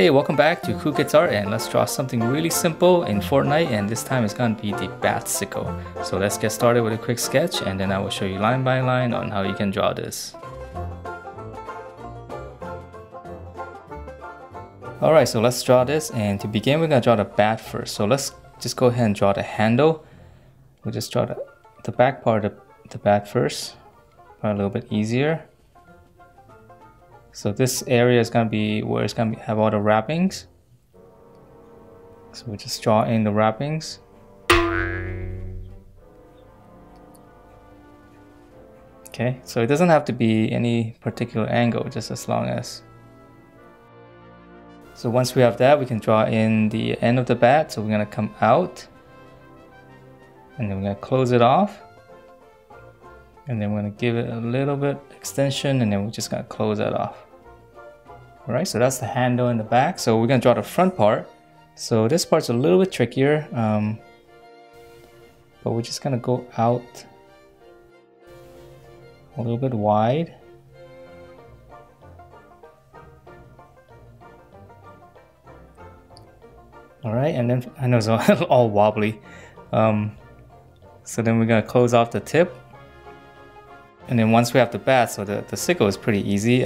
Hey, welcome back to Cool Kids Art, and let's draw something really simple in Fortnite, and this time it's going to be the Batsickle. So let's get started with a quick sketch, and then I will show you line by line on how you can draw this. Alright, so let's draw this, and to begin we're going to draw the bat first. So let's just go ahead and draw the handle. We'll just draw the back part of the bat first, probably a little bit easier. So this area is going to be where it's going to have all the wrappings. So we just draw in the wrappings. Okay, so it doesn't have to be any particular angle, just as long as. So once we have that, we can draw in the end of the bat. So we're going to come out, and then we're going to close it off. And then we're going to give it a little bit extension, and then we're just going to close that off. Alright, so that's the handle in the back. So we're going to draw the front part. So this part's a little bit trickier, but we're just going to go out a little bit wide. Alright, and then I know it's all wobbly. So then we're going to close off the tip. And then once we have the bat, so the sickle is pretty easy.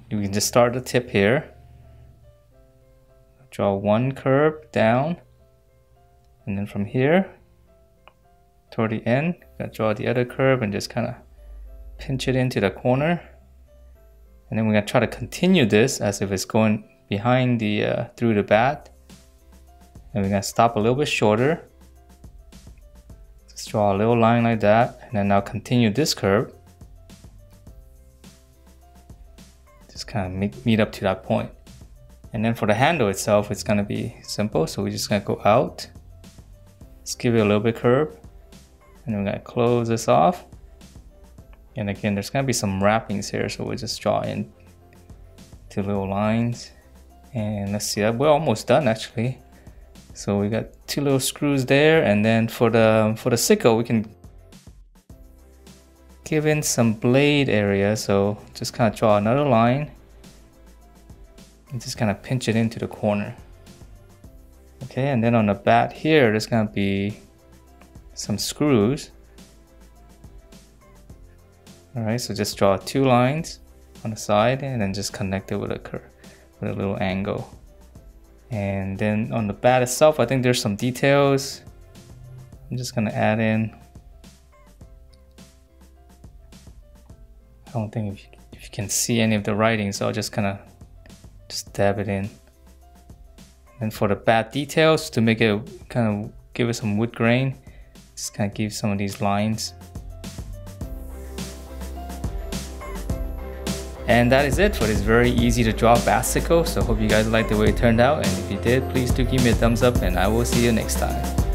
You can just start the tip here. Draw one curve down. And then from here, toward the end, draw the other curve and just kind of pinch it into the corner. And then we're going to try to continue this as if it's going behind the through the bat. And we're going to stop a little bit shorter. Just draw a little line like that. And then now continue this curve. Just kind of meet up to that point. And then for the handle itself, it's going to be simple. So we're just going to go out. Let's give it a little bit curve. And then we're going to close this off. And again, there's going to be some wrappings here. So we'll just draw in two little lines. And let's see, we're almost done actually. So we got two little screws there. And then for the sickle, we can give in some blade area, so just kind of draw another line and just kind of pinch it into the corner. Okay, and then on the bat here, there's going to be some screws. Alright, so just draw two lines on the side and then just connect it with a curve, with a little angle. And then on the bat itself, I think there's some details. I'm just going to add in. I don't think if you can see any of the writing, so I'll just kind of just dab it in. And for the bat details, to make it kind of give it some wood grain, just kind of give some of these lines. And that is it for this very easy to draw Batsickle. So hope you guys liked the way it turned out, and if you did, please do give me a thumbs up, and I will see you next time.